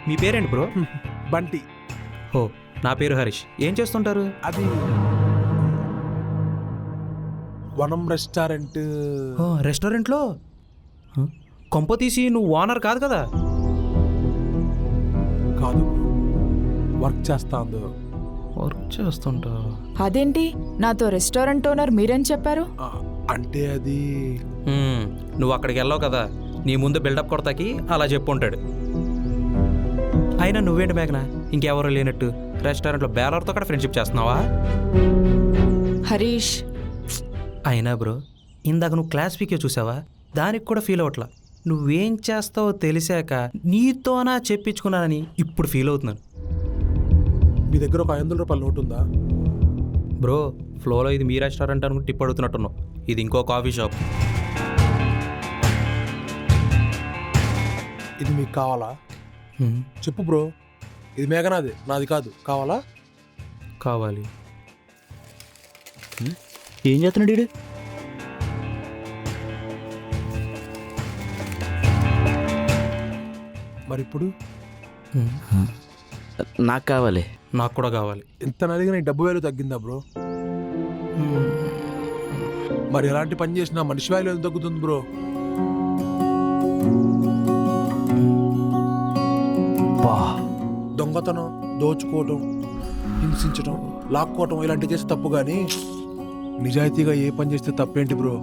మీ పేరేంటి బ్రో? బంటి. ఓ, నా పేరు హరీష్. ఏం చేస్తుంటారు? అది వనం రెస్టారెంట్. ఓ, రెస్టారెంట్లో కొంప తీసి నువ్వు ఓనర్ కాదు కదా? కాదు, వర్క్ చేస్తాందో. వర్క్ చేస్తుంటావు? అదేంటి నాతో రెస్టారెంట్ ఓనర్ మీరేం చెప్పారు? అంటే అది నువ్వు అక్కడికి వెళ్ళావు కదా, నీ ముందు బిల్డప్ కొడతాకి అలా చెప్పు ఉంటాడు. అయినా నువ్వేంటి మేఘనా, ఇంకెవరూ లేనట్టు రెస్టారెంట్లో బేలర్తో కూడా ఫ్రెండ్షిప్ చేస్తున్నావా? హరీష్, అయినా బ్రో, ఇందాక నువ్వు క్లాస్ పీకే చూసావా? దానికి కూడా ఫీల్ అవట్లా. నువ్వేం చేస్తావో తెలిసాక నీతోనా చెప్పించుకున్నానని ఇప్పుడు ఫీల్ అవుతున్నాను. మీ దగ్గర ఒక 500 రూపాయల నోటు ఉందా? బ్రో, ఫ్లోలో ఇది మీ రెస్టారెంట్ అనుకుంటే టిప్ అడుగుతున్నట్టున్నావు. ఇది ఇంకో కాఫీ షాప్. ఇది మీకు కావాలా? చెప్పు బ్రో, ఇది మేఘనాది, నాది కాదు. కావాలా? కావాలి. ఏం చేస్తున్నాడు వీడు? మరి ఇప్పుడు నాకు కావాలి. నాకు కూడా కావాలి. ఎంత అడిగినా ఈ డబ్బు వాల్యూ తగ్గిందా బ్రో? మరి ఎలాంటి పని చేసినా మనిషి వాల్యూ ఎంత తగ్గుతుంది బ్రో? దొంగతనం, దోచుకోవటం, హింసించటం, లాక్కోవటం ఇలాంటివి చేస్తే తప్పు, కానీ నిజాయితీగా ఏ పని చేస్తే తప్పేంటి బ్రో?